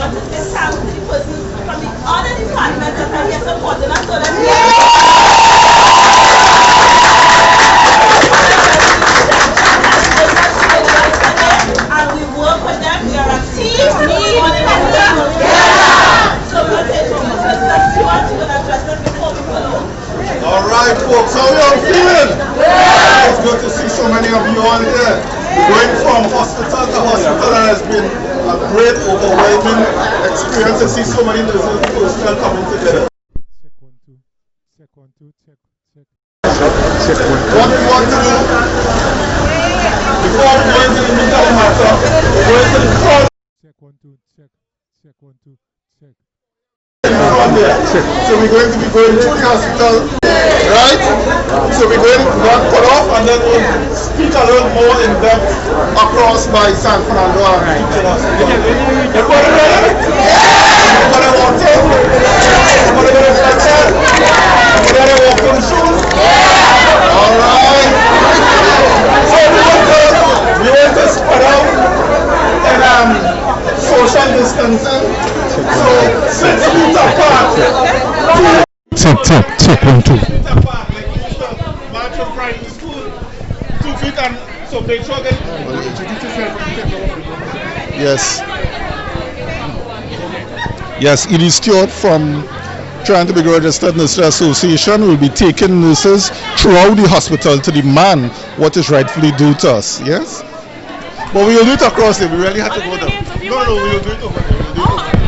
want to say thanks to the persons from the other departments that are here supporting us so that we and we work with them. We are a team. So we'll take some of the stuff to us. We're going to address them before we go home. All right, folks, how are you feeling? It's good to see so many of you all here. Going from hospital to hospital has been a great, overwhelming experience to see so many personnel coming together. What we want to do, before we go into the meat of the matter, we go into the front. So we're going to be going to the hospital, right? So we're going to not put off and then we'll speak a little more in depth across by San Fernando and teaching us. Everybody ready? Everybody walking? Everybody going to start there? Everybody walking shoes? Alright. So we want to spread out and social distancing. So 6 feet apart. Check 1, 2. March of primary school, 2 feet and so make sure that Yes, it is Stuart from trying to be registered nurses association will be taking nurses throughout the hospital to demand what is rightfully due to us. Yes? But we will do it across there. We really have to go down. No, we will do it over there. We will do it over there.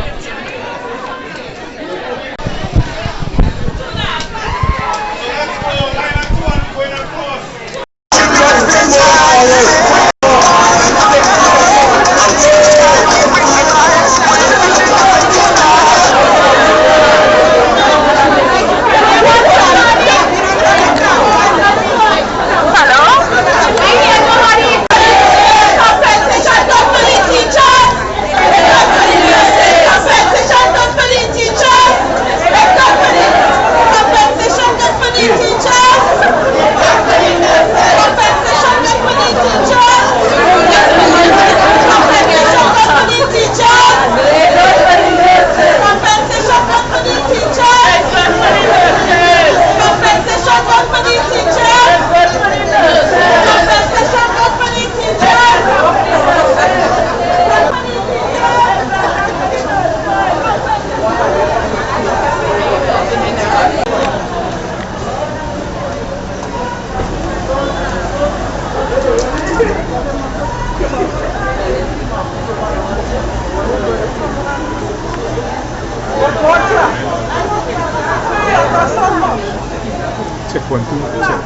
Check 1, 2, check.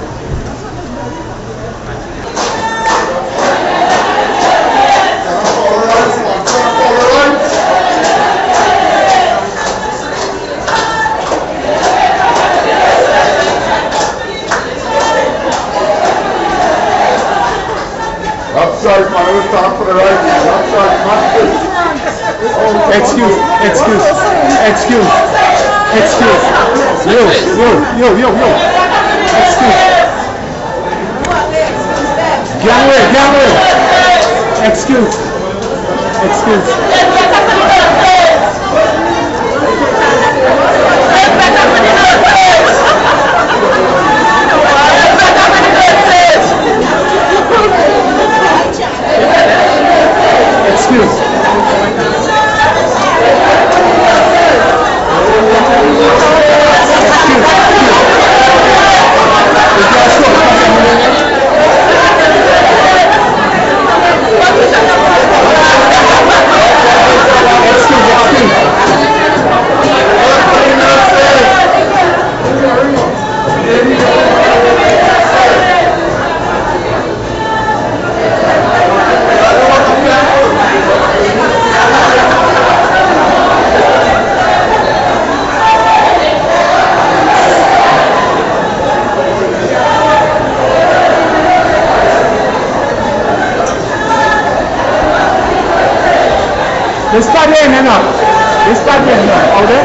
Upside, man, let's start for the right. Upside, Excuse. Yo. Excuse. Gangway. Excuse. Está bien, ¿no? ¿Ahora?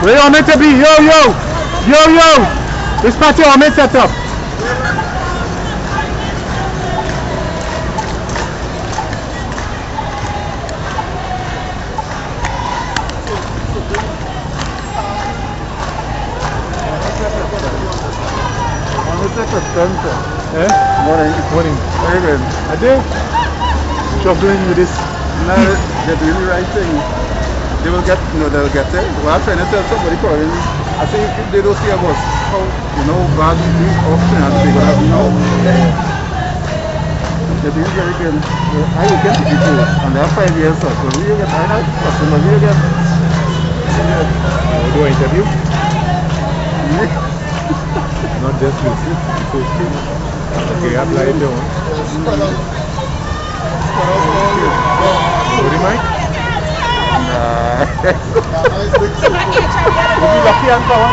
Where you meant to be? Yo, yo! Yo, yo! This party you meant to set up. Eh? Morning. Morning. Very good. I did. Struggling with this. No, they're doing the right thing. They will get, they'll get there. Well, I'm trying to tell somebody calling me. I say if they don't see a bus, how, bad these options are they gonna be now. They're doing very good. I will get to people, and they are 5 years old. So we will get tired of customer. We will get. Do an interview? Not just listen. Okay, apply it down. What do you mind? We'll be lucky and power.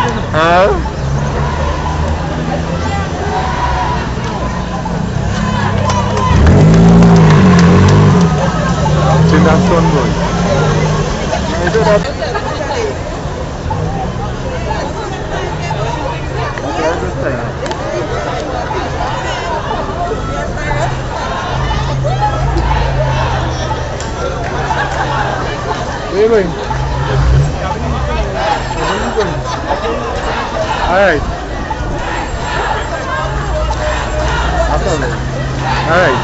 Chin that sun boy. Where are you going? Where are you going? Alright. Alright.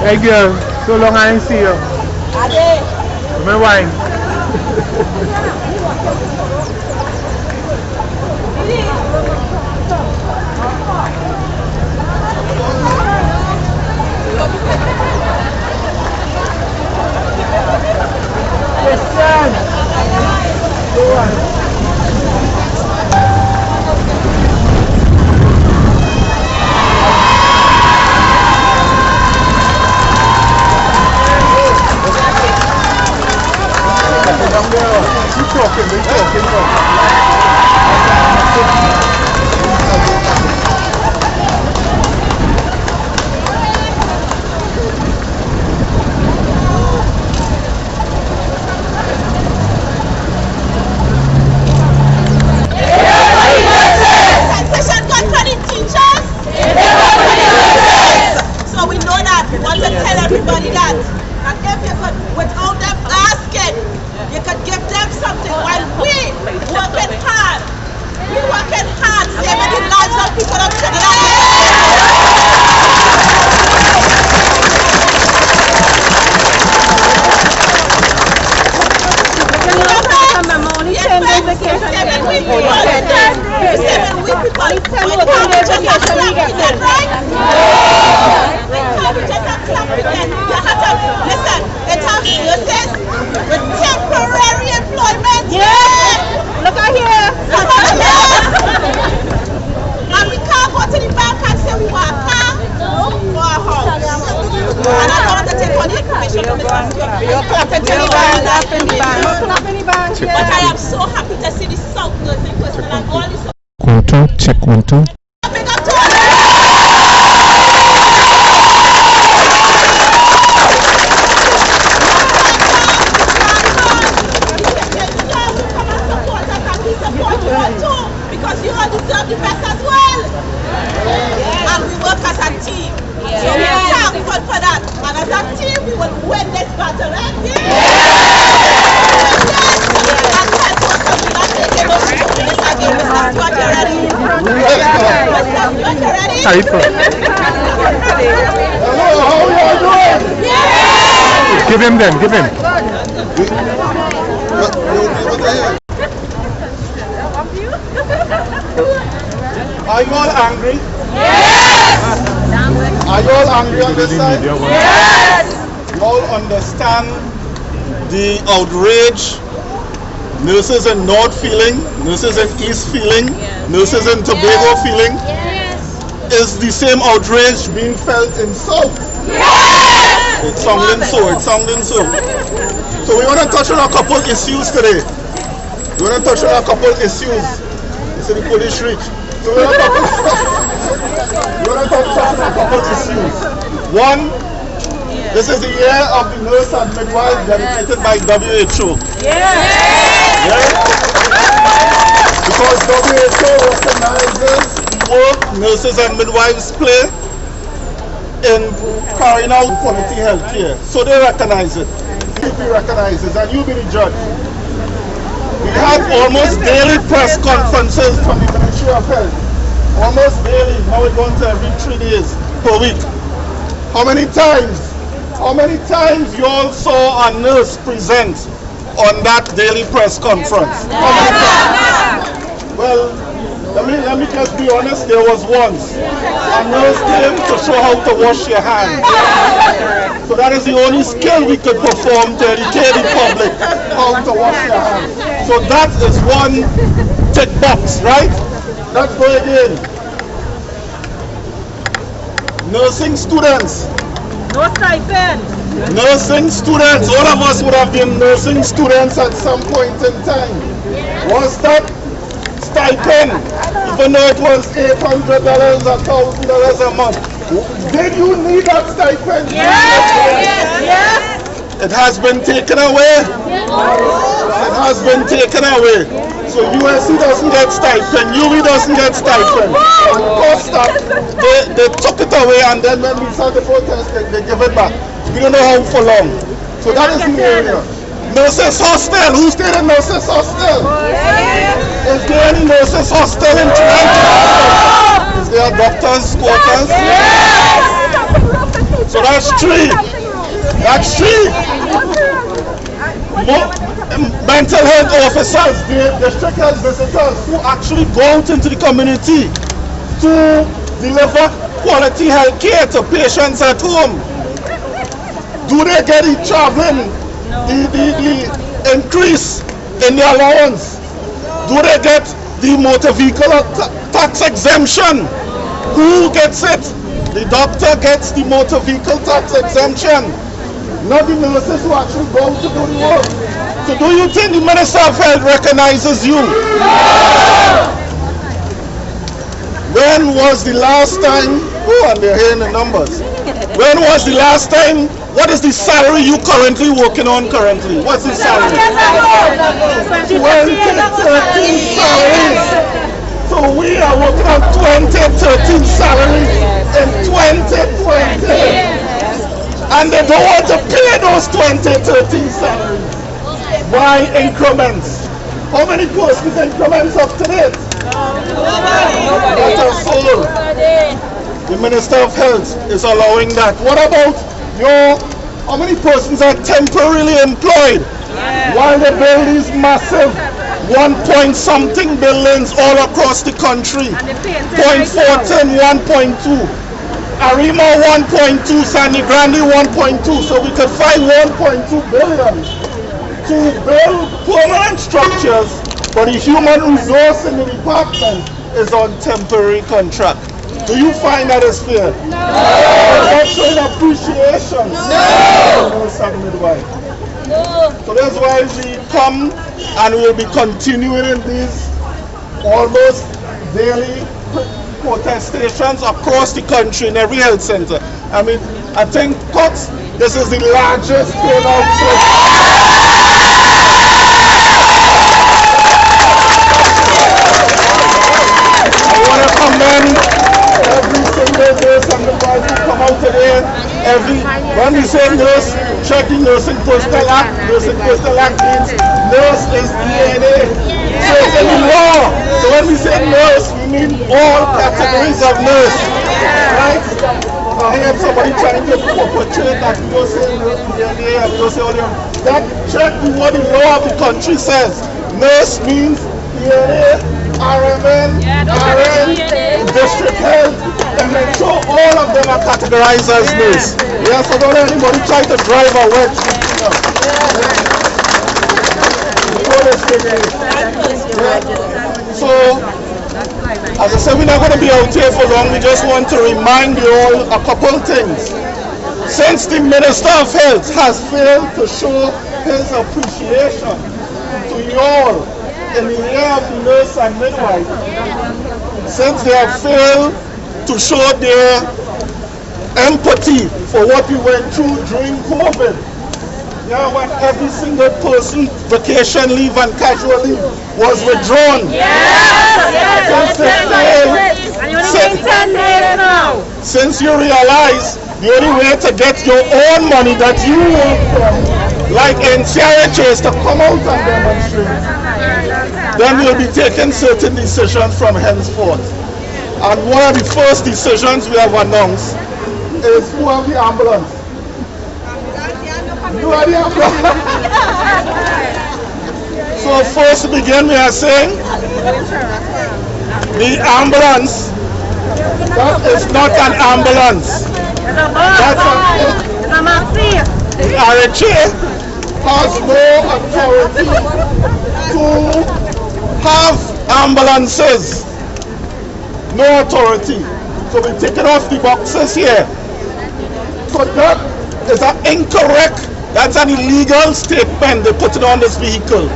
Hey girl, so long I didn't see you. Ade. Come and wine. But I am so happy to see the South girls in person and all this. 1, 2, check 1, 2. Because you all deserve the best as well. And we work as a team, we will win this battle. Hello, how are you doing? Give him then, give him. Are you all angry? Yes! Are you all angry on this side? Yes! You all understand the outrage nurses in North feeling, nurses in East feeling, nurses in Tobago feeling? Is the same outrage being felt in South? Yes! It's sounding so, it's sounding so. So we want to touch on a couple issues today. We want to touch on a couple issues. You see the police reach. So we want to touch on a couple issues. One, this is the year of the nurse and midwife dedicated by WHO. Yeah? Because WHO recognizes work nurses and midwives play in carrying out quality health care. So they recognize it. CP recognizes, and you be the judge. We have almost daily press conferences from the Ministry of Health. Almost daily. Now we're going to every 3 days per week. How many times you all saw a nurse present on that daily press conference? How many times? Well, let me just be honest, there was once. A nurse came to show how to wash your hands. So that is the only skill we could perform to educate the public how to wash your hands. So that is one tick box, right? Let's go again. Nursing students. No stipend. Nursing students. All of us would have been nursing students at some point in time. Was that stipend, even though it was $800, $1,000 a month? Did you need that stipend? Yes. It has been taken away. It has been taken away. So USC doesn't get stipend, UV doesn't get stipend. They took it away, and then when we start the protest, they give it back. We don't know how for long. So that is the area. Nurses hostel. Who stayed in nurses hostel? Is there any nurses hostel in Toronto? Is there doctors' quarters? So that's 3. That's 3. Mental health officers, the district health visitors who actually go out into the community to deliver quality health care to patients at home. Do they get the traveling, the increase in their allowance? Do they get the motor vehicle tax exemption? Who gets it? The doctor gets the motor vehicle tax exemption, not the nurses who actually go to do the work. So do you think the Minister of Health recognizes you? When was the last time, and they're hearing the numbers. When was the last time, what is the salary you currently working on currently? What's the salary? 2013 salaries. So we are working on 2013 salary in 2020. And they don't want to pay those 2013 salaries. Why increments? How many persons increments up to date? Not a soul. The Minister of Health is allowing that. What about how many persons are temporarily employed while they build these massive 1-point-something buildings all across the country? 0.14, 1.2. Arima 1.2, Sandy Grande 1.2. So we could find 1.2 billion to build permanent structures, but the human resource in the department is on temporary contract. Do you find that is fair? No. Not showing appreciation. No. So that's why we come and we'll be continuing in these almost daily protestations across the country in every health center. I mean, I think this is the largest turnout. I want to commend every single nurse and midwife who come out today When we say nurse, check the Nursing Personnel Act. Nursing Personnel Act means nurse is DNA. So it's in the law. So when we say nurse, we mean all categories of nurse. Right? I hear somebody trying to portray that we don't say nurse DNA and we don't say all that. Check what the law of the country says. Nurse means DNA, RMN, RN, district health, and make sure all of them are categorized as nurse. Yeah, so don't let anybody try to drive a wedge. So, as I said, we're not going to be out here for long. We just want to remind you all a couple things. Since the Minister of Health has failed to show his appreciation to you all in the area of the nurse and midwife, since they have failed to show their empathy for what we went through during COVID, yeah, when every single person's vacation leave and casual leave was withdrawn. Since you realize the only way to get your own money that you want from, like NCRHs, to come out and demonstrate, then we'll be taking certain decisions from henceforth. And one of the first decisions we have announced is who have the ambulance. You are the ambulance. So first to begin, we are saying the ambulance, that is not an ambulance. That's the RHA has no authority to have ambulances. No authority. So we're taking off the boxes here. So that is an incorrect, that's an illegal statement they put it on this vehicle.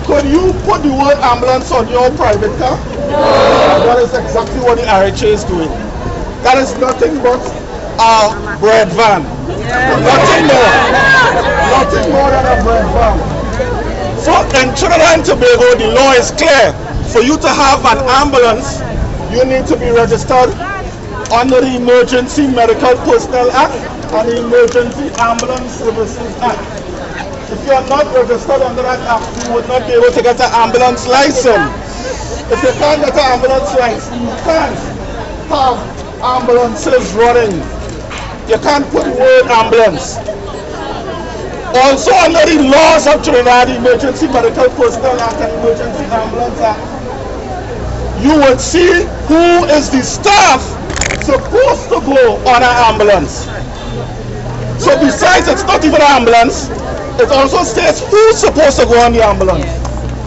Could you put the word ambulance on your private car? No. That is exactly what the RHA is doing. That is nothing but a bread van. Nothing more. Nothing more than a bread van. So in Trinidad and Tobago, the law is clear. For you to have an ambulance, you need to be registered under the Emergency Medical Personnel Act and the Emergency Ambulance Services Act. If you are not registered under that act, you would not be able to get an ambulance license. If you can't get an ambulance license, you can't have ambulances running. You can't put the word ambulance. Also under the laws of Trinidad, the Emergency Medical Personnel Act and Emergency Ambulance Act, you will see who is the staff supposed to go on an ambulance. So besides, it's not even an ambulance, it also states who's supposed to go on the ambulance.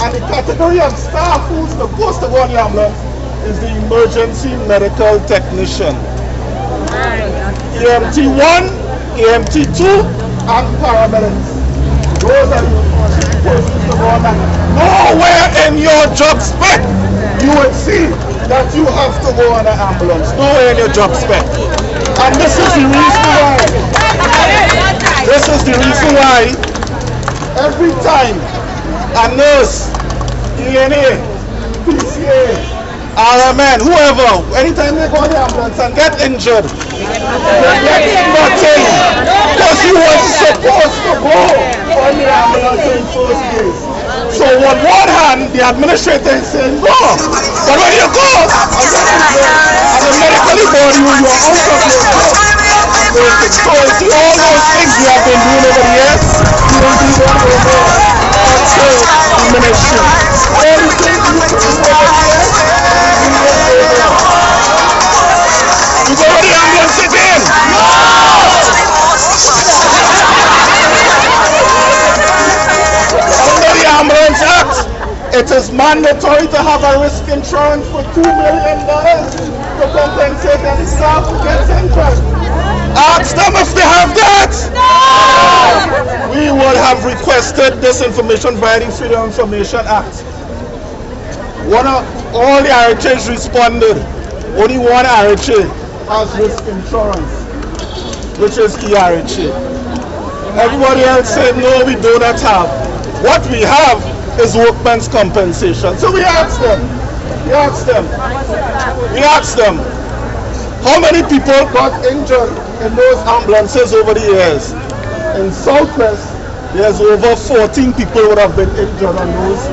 And the category of staff who's supposed to go on the ambulance is the emergency medical technician. EMT 1, EMT 2, and paramedics. Those are the persons to go on that. Nowhere in your job spec you will see that you have to go on an ambulance. Nowhere in your job spec. And this is the reason why. This is the reason why every time a nurse, ENA, PCA, RMN, whoever, anytime they go on the ambulance and get injured, they get nothing because he was supposed to go on the ambulance in first place. So on one hand, the administrator is saying go, but when you go, as a medically board, you are out of your job. So it's all those things we have been doing over the years, we will do them over until the ministry. All the things we do over the years, we will do them. You go with the ambulance again? No! Under the Ambulance Act, it is mandatory to have a risk insurance for $2 million to compensate any staff who gets injured. Ask them if they have that. No! We would have requested this information via the Freedom of Information Act. All the RHAs responded. Only one RHA has risk insurance, which is ERHA. Everybody else said no, we do not have. What we have is workman's compensation. So we asked them, how many people got injured in those ambulances over the years. In Southwest, there's over 14 people would have been injured on those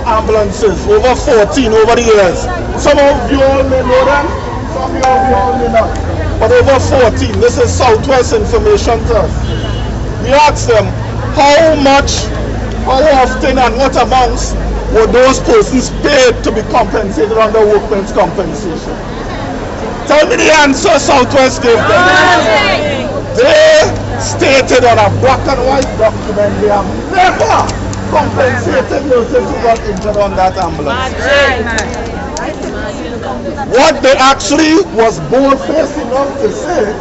ambulances. Over 14 over the years. Some of you all may know them, some of you all may not. But over 14. This is Southwest information to us. We asked them how much, how often, and what amounts were those persons paid to be compensated under workmen's compensation. Tell me the answer Southwest gave them. They stated on a black and white document they have never compensated nurses who got injured on that ambulance. What they actually was bold-faced enough to say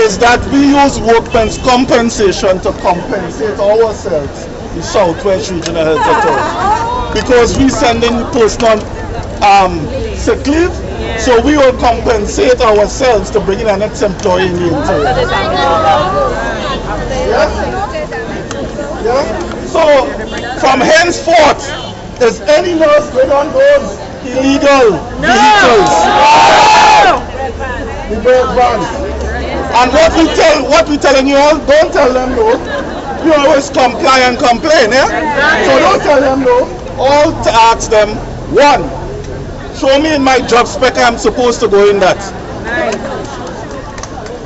is that we use workmen's compensation to compensate ourselves, the Southwest Regional Health Authority, because we sending the person on sick leave, so we will compensate ourselves to bring in an ex-employee in the interim. Yes? Yes? So, from henceforth, is any nurse going on those illegal vehicles? The bed vans. And what we telling you all, don't tell them no. You always comply and complain, eh? So don't tell them no. All to ask them, one, show me in my job spec I'm supposed to go in that.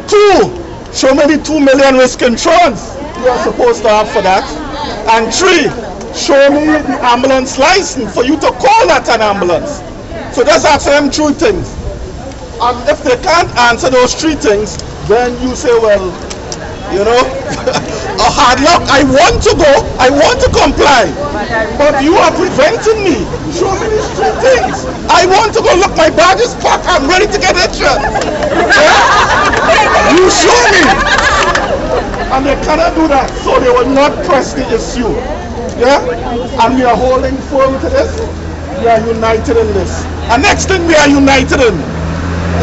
Two, show me the 2 million risk insurance you are supposed to have for that. And three, show me the ambulance license for you to call that an ambulance. So just ask them 3 things. And if they can't answer those 3 things, then you say, well, you know, a hard luck. I want to go, I want to comply, but you are preventing me. Show me these 3 things. I want to go, look, my badge is packed, I'm ready to get injured. Yeah? You show me. And they cannot do that, so they will not press the issue. Yeah? And we are holding firm to this. We are united in this. And next thing we are united in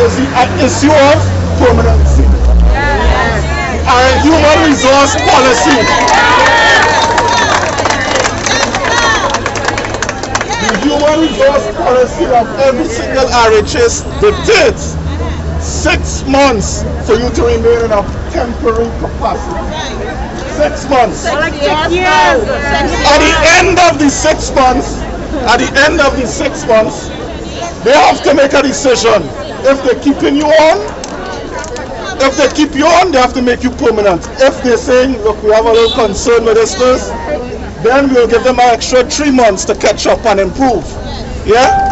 is the issue of permanency. Our human resource policy. The human resource policy of every single RHS dictates 6 months for you to remain in a temporary capacity. 6 months. At the end of the 6 months, they have to make a decision. If they're keeping you on, if they keep you on, they have to make you permanent. If they're saying, look, we have a little concern with this nurse, then we'll give them an extra 3 months to catch up and improve. Yeah?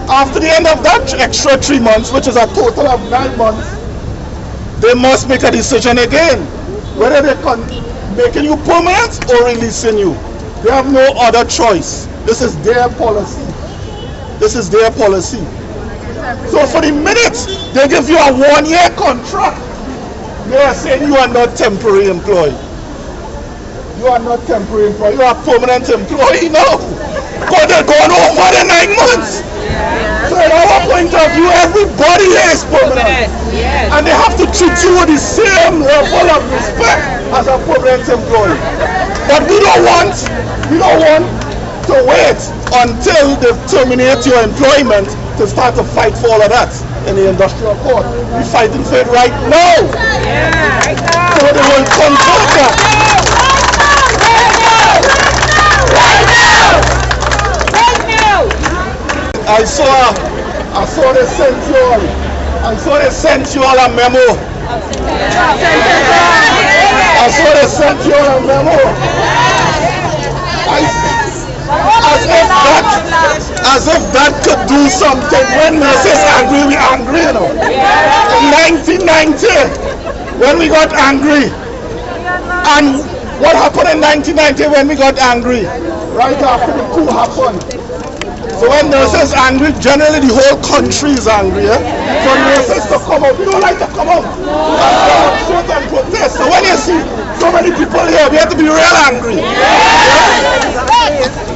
After the end of that extra 3 months, which is a total of 9 months, they must make a decision again, whether they're making you permanent or releasing you. They have no other choice. This is their policy. This is their policy. So for the minute they give you a 1-year contract, they are saying you are not temporary employee. You are not temporary employee. You are a permanent employee now. Because they're going over the 9 months. So in our point of view, everybody here is permanent. And they have to treat you with the same level of respect as a permanent employee. But we don't want to wait until they terminate your employment to start to fight for all of that in the industrial court. We're fighting for it right now. So they will convert that. I saw they sent you all a memo. As if that could do something. When nurses angry, we angry, you know. In 1990, when we got angry, and what happened in 1990 when we got angry? Right after the coup happened. So when nurses angry, generally the whole country is angry. For nurses to come out, we don't like to come out and shoot and protest. So when you see so many people here, we have to be real angry.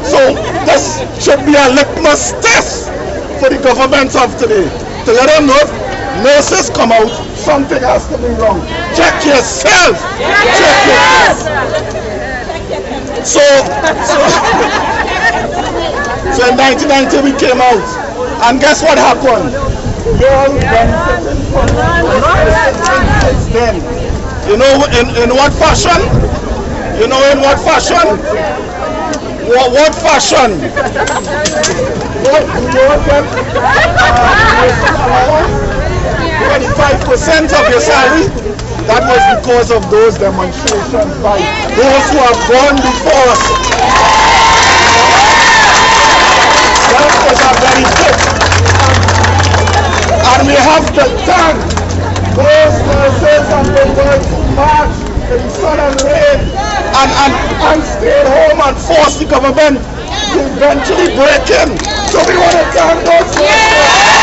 So this should be a litmus test for the government of today, to let them know if nurses come out, something has to be wrong. Check yourself. Check yourself. So in 1990 we came out, and guess what happened? you all benefiting from since then. You know in what fashion? You know in what fashion? What fashion? What 25% of your salary? That was because of those demonstrations by those who have gone before us. That was a benefit. And we have to thank those nurses and the workers who marched in the sun and rain and stayed home and forced the government to eventually break in. So we want to thank those nurses.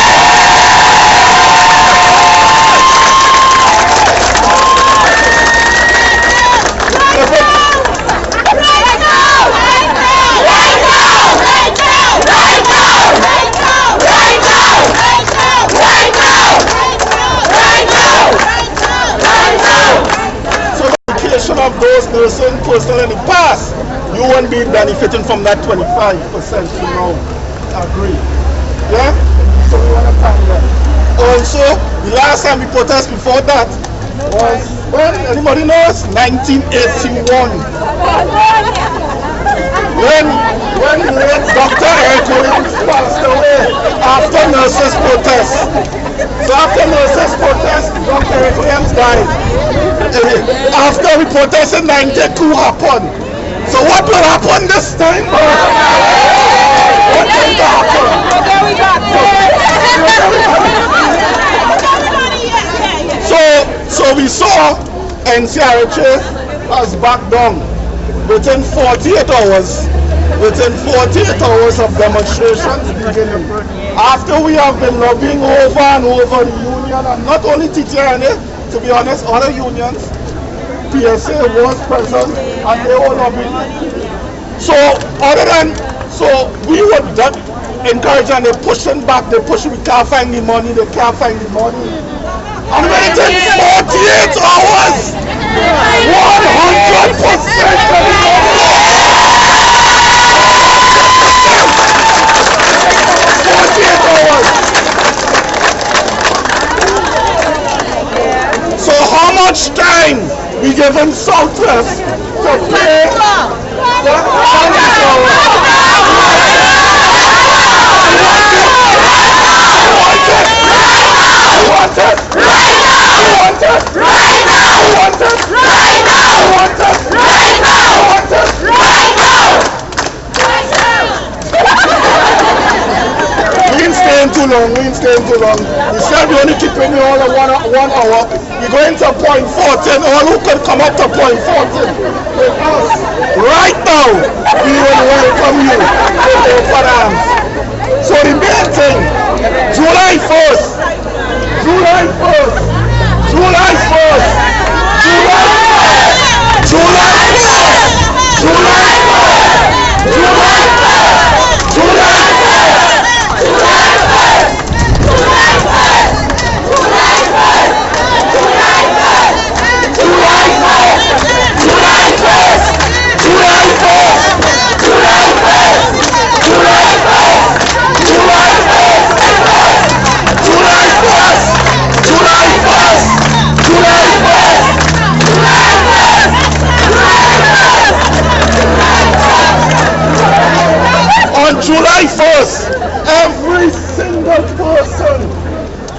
Of those nursing personnel in the past, you won't be benefiting from that 25%, you know. Agree. Yeah? So we want to thank them. Also, the last time we protested before that was when, anybody knows? 1981. When late Dr. Eric Williams passed away after nurses' protest. So after nurses' protest, Dr. Eric Williams died. After we protested, 92 happened. So what will happen this time? What going to happen? So we saw NCRHA has backed down within 48 hours. Within 48 hours of demonstrations beginning. After we have been lobbying over and over the union, and not only TTRNA, to be honest, other unions, PSA was present and they were lobbying. So we would encourage and they're pushing back, we can't find the money, they can't find the money. And within 48 hours, 100% So how much time we given Southwest to pay We ain't staying too long. We said we only keeping you all at 1 hour. We're going to point 14. All who can come up to point 14 with us right now, we will welcome you with open arms. So the main thing, July 1st, July 1st, July 1st, July 1st, July 1st, July 1st, July 1st, July 1st. July 1st,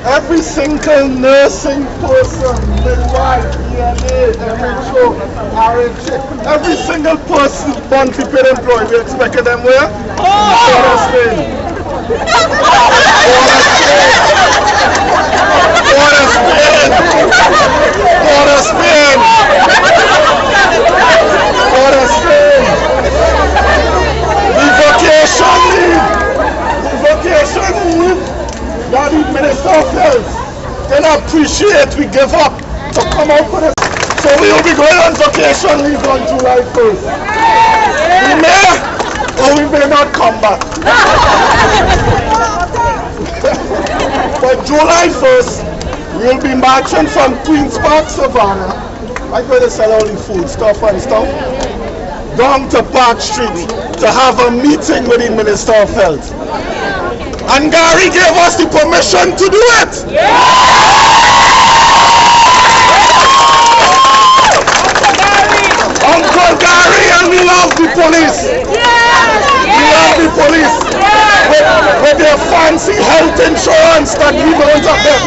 every single nursing person, midwife, DNA, MHO, RH, every single person born to paid employee, we expected them where? That the Minister of Health can appreciate we give up to come out with it. So we will be going on vacation leave on July 1st. We may or we may not come back. But July 1st, we'll be marching from Queen's Park, Savannah, like where they sell all the food stuff and stuff, down to Park Street to have a meeting with the Minister of Health. And Gary gave us the permission to do it. Uncle Gary, and we love the police. We love the police. With their fancy health insurance that we don't get.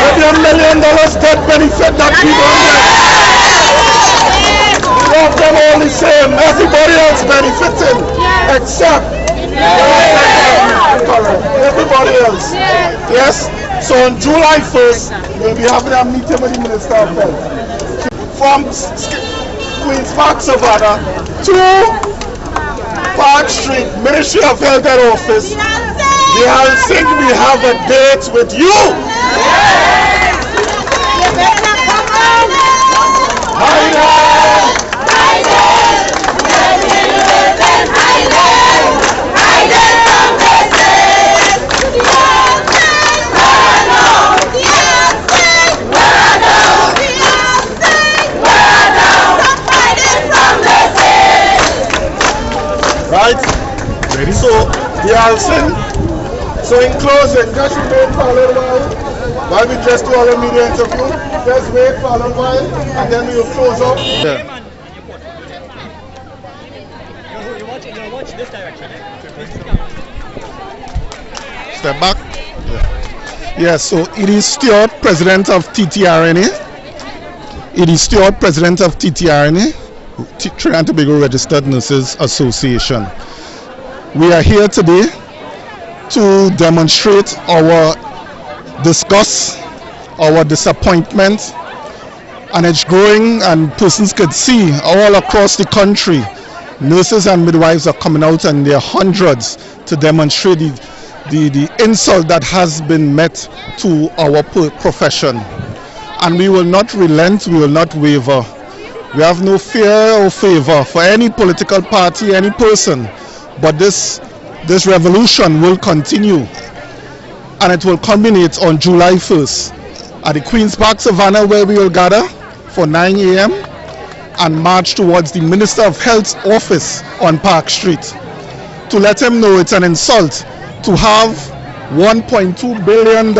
With their $1 million death benefit that we don't get. We love them all the same. Everybody else benefiting except everybody else. Yes? So on July 1st, we'll be having a meeting with the Minister of Health. From Queen's Park, Savannah to Park Street, Ministry of Health Head Office. We have a date with you. Right? Ready? So, the Alson. So in closing, just wait for a little while we just do our media interview. Just wait for a little while and then we'll close up. Yeah. You watch this direction. Step back. Yeah, so it is Stewart, President of TTRNA. It is Stewart, President of TTRNA, Trinidad and Tobago Registered Nurses Association. We are here today to demonstrate discuss our disappointment, and it's growing, and persons could see all across the country nurses and midwives are coming out in their hundreds to demonstrate the insult that has been met to our profession. And we will not relent, we will not waver. We have no fear or favor for any political party, any person, but this revolution will continue, and it will culminate on July 1st at the Queen's Park, Savannah, where we will gather for 9 a.m. and march towards the Minister of Health's office on Park Street to let him know it's an insult to have $1.2 billion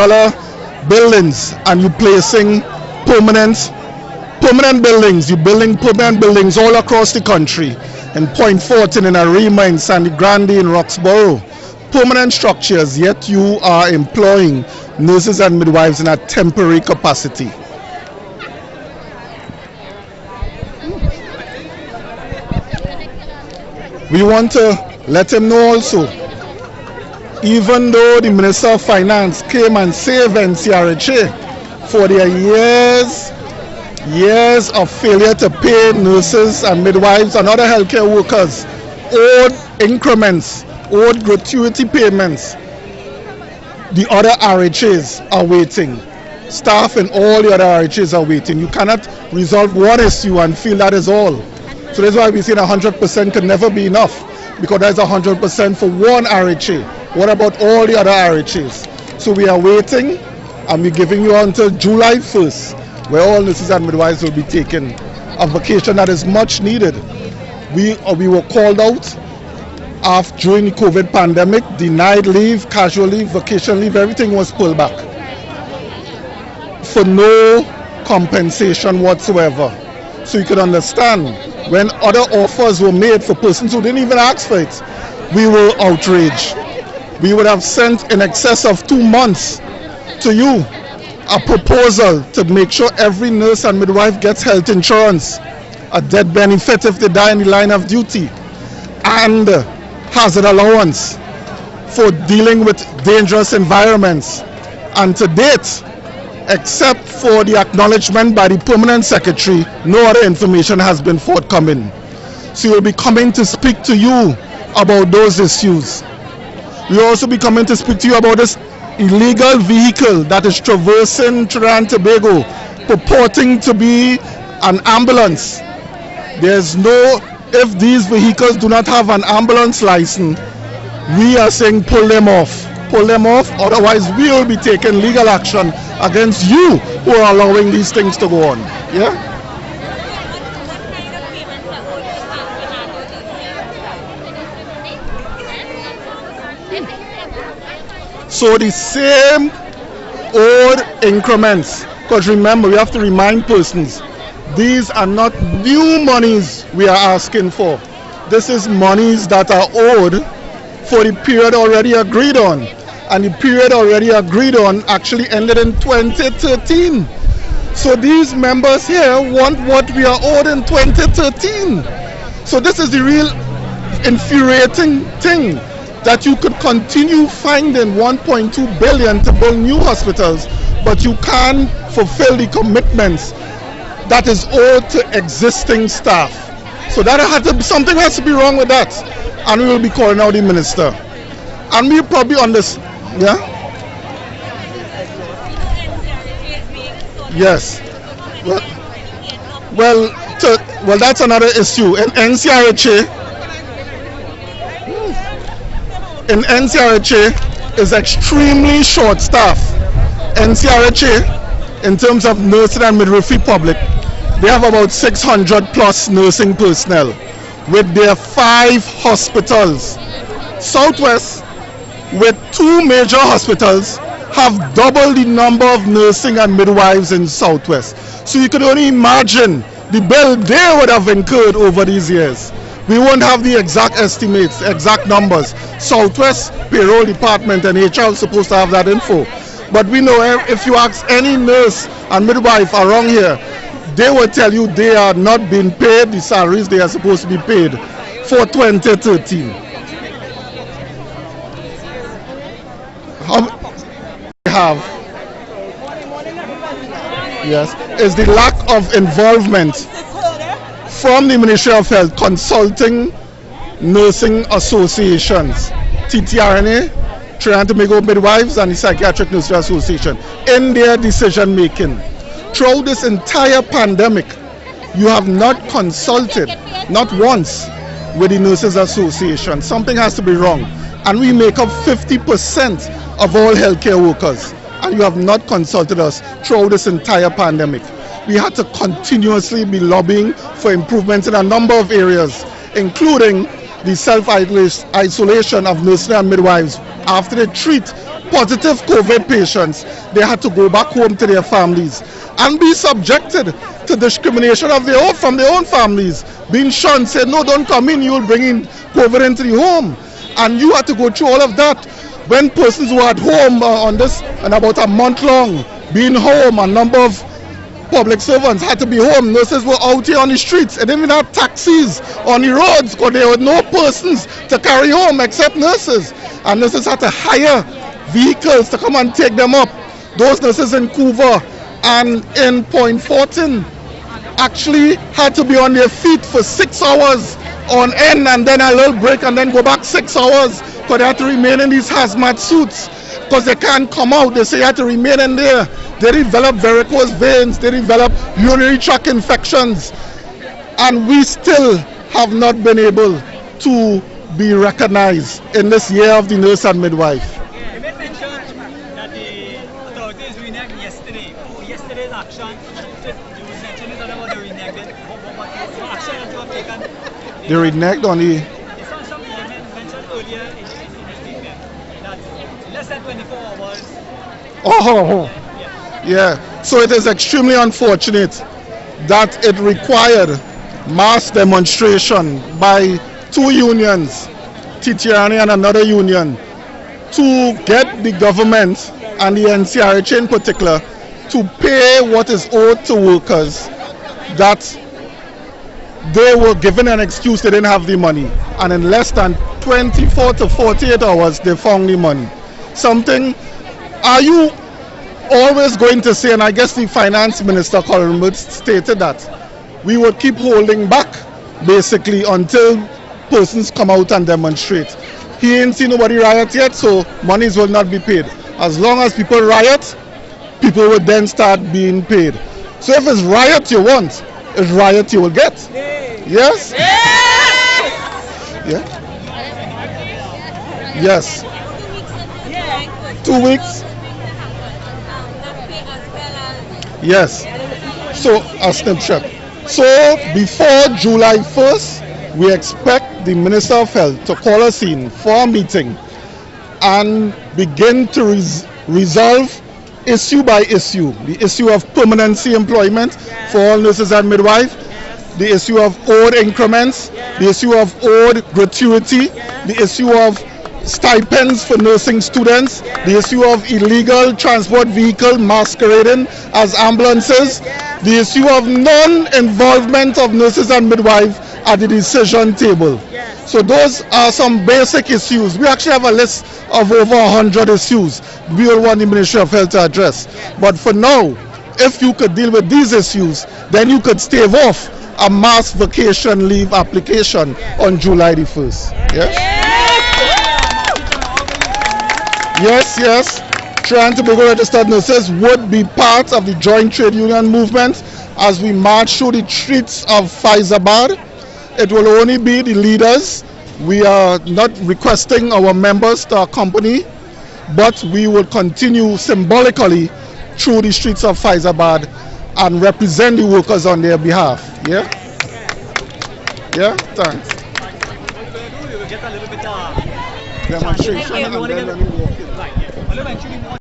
buildings and you placing permanent buildings, you're building permanent buildings all across the country, in Point Fortin, in Arima, in Sandy Grande, in Roxborough, permanent structures, yet you are employing nurses and midwives in a temporary capacity. We want to let him know also, even though the Minister of Finance came and saved NCRHA for their years of failure to pay nurses and midwives and other healthcare workers owed increments, owed gratuity payments, the other RHAs are waiting. Staff in all the other RHAs are waiting. You cannot resolve one issue and feel that is all. So that's why we say 100% could never be enough, because that's 100% for one RHA. What about all the other RHAs? So we are waiting, and we're giving you until July 1st, where all nurses and midwives will be taking a vacation that is much needed. We were called out during the COVID pandemic, denied leave, casual leave, vacation leave, everything was pulled back for no compensation whatsoever. So you can understand, when other offers were made for persons who didn't even ask for it, we were outraged. We would have sent in excess of 2 months to you a proposal to make sure every nurse and midwife gets health insurance, a death benefit if they die in the line of duty, and hazard allowance for dealing with dangerous environments. And to date, except for the acknowledgement by the permanent secretary, no other information has been forthcoming. So we'll be coming to speak to you about those issues. We'll also be coming to speak to you about this illegal vehicle that is traversing Trinidad and Tobago, purporting to be an ambulance. If these vehicles do not have an ambulance license, we are saying pull them off, otherwise we will be taking legal action against you who are allowing these things to go on. Yeah? So the same old increments, because remember, we have to remind persons, these are not new monies we are asking for. This is monies that are owed for the period already agreed on. And the period already agreed on actually ended in 2013. So these members here want what we are owed in 2013. So this is the real infuriating thing, that you could continue finding 1.2 billion to build new hospitals, but you can't fulfill the commitments that is owed to existing staff. So that something has to be wrong with that, and we will be calling out the minister. And we probably on this, yeah. Yes. Well, that's another issue. In NCRHA is extremely short staff. NCRHA, in terms of nursing and midwifery public, they have about 600 plus nursing personnel with their 5 hospitals. Southwest, with 2 major hospitals, have double the number of nursing and midwives in Southwest. So you could only imagine the bill they would have incurred over these years. We won't have the exact estimates, exact numbers. Southwest payroll department and HR is supposed to have that info. But we know if you ask any nurse and midwife around here, they will tell you they are not being paid the salaries they are supposed to be paid for 2013. Yes, is the lack of involvement from the Ministry of Health consulting nursing associations, TTRNA, Trinidad and Tobago Midwives, and the Psychiatric Nursery Association in their decision making. Throughout this entire pandemic, you have not consulted, not once, with the Nurses Association. Something has to be wrong. And we make up 50% of all healthcare workers. And you have not consulted us throughout this entire pandemic. We had to continuously be lobbying for improvements in a number of areas, including the self-isolation of nurses and midwives. After they treat positive COVID patients, they had to go back home to their families and be subjected to discrimination from their own families, being shunned, said, no, don't come in, you will bring in COVID into the home. And you had to go through all of that. When persons were at home on this, and about a month long, being home, a number of public servants had to be home. Nurses were out here on the streets, and even had taxis on the roads because there were no persons to carry home except nurses. And nurses had to hire vehicles to come and take them up. Those nurses in Couva and in Point Fortin actually had to be on their feet for 6 hours on end, and then a little break, and then go back 6 hours, because they had to remain in these hazmat suits because they can't come out. They say you have to remain in there. They develop varicose veins, they develop urinary tract infections, and we still have not been able to be recognized in this year of the nurse and midwife. You made mention that the authorities reneged yesterday. Yesterday's action, you mentioned it about the reneged. What action that you have taken? They reneged on the... It's not something you mentioned earlier in the statement, that less than 24 hours. Oh, yeah. So it is extremely unfortunate that it required mass demonstration by 2 unions, TTRNA and another union, to get the government and the NCRHA in particular to pay what is owed to workers, that they were given an excuse they didn't have the money, and in less than 24 to 48 hours they found the money. Something, are you always going to say, and I guess the finance minister Colin stated that we would keep holding back basically until persons come out and demonstrate. He ain't seen nobody riot yet, so monies will not be paid. As long as people riot, people will then start being paid. So if it's riot you want, it's riot you will get. Yes? Yeah? Yes. 2 weeks? Yes. So, a snapshot. So, before July 1st, we expect the Minister of Health to call us in for a meeting and begin to resolve issue by issue. The issue of permanency employment for all nurses and midwives, the issue of owed increments, the issue of owed gratuity, the issue of stipends for nursing students, the issue of illegal transport vehicle masquerading as ambulances, the issue of non-involvement of nurses and midwives at the decision table. So those are some basic issues. We actually have a list of over 100 issues we will want the Ministry of Health to address. But for now, if you could deal with these issues, then you could stave off a mass vacation leave application on July the 1st. Yes. Trying to be registered nurses would be part of the joint trade union movement as we march through the streets of Faizabad. It will only be the leaders. We are not requesting our members to accompany, but we will continue symbolically through the streets of Faizabad and represent the workers on their behalf. Yeah, thanks. We will get a little bit Demonstration and then let me walk in. right, yeah. Well, eventually more.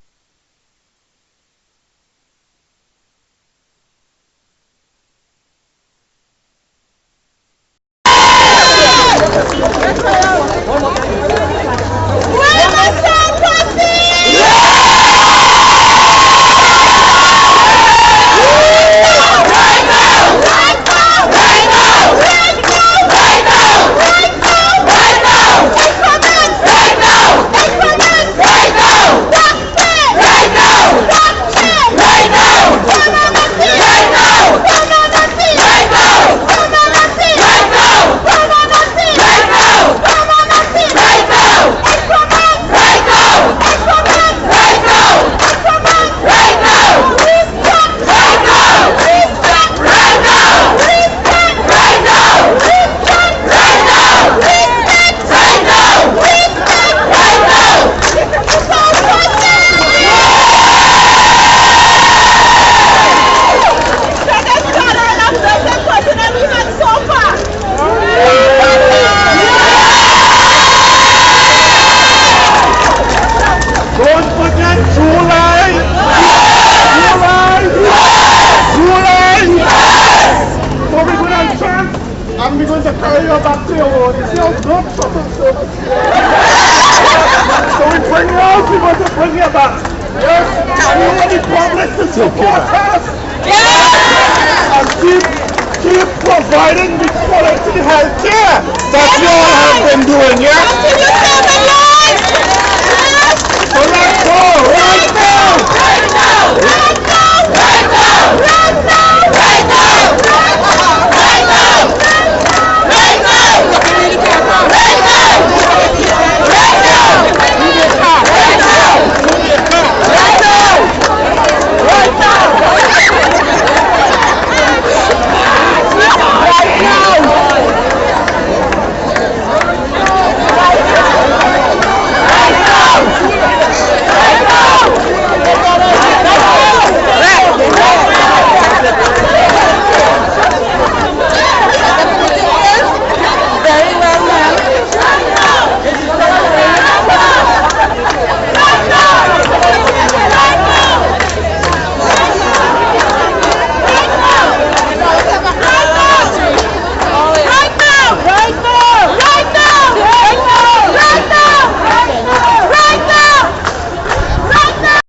And we're going to carry you back to your home. You see how good shuttle service is? So we bring you out, we're going to bring you back. Yes? And you want the public to support us. Yes! And keep providing the quality health care that you all have been doing, yes? So let's go right now! Right now!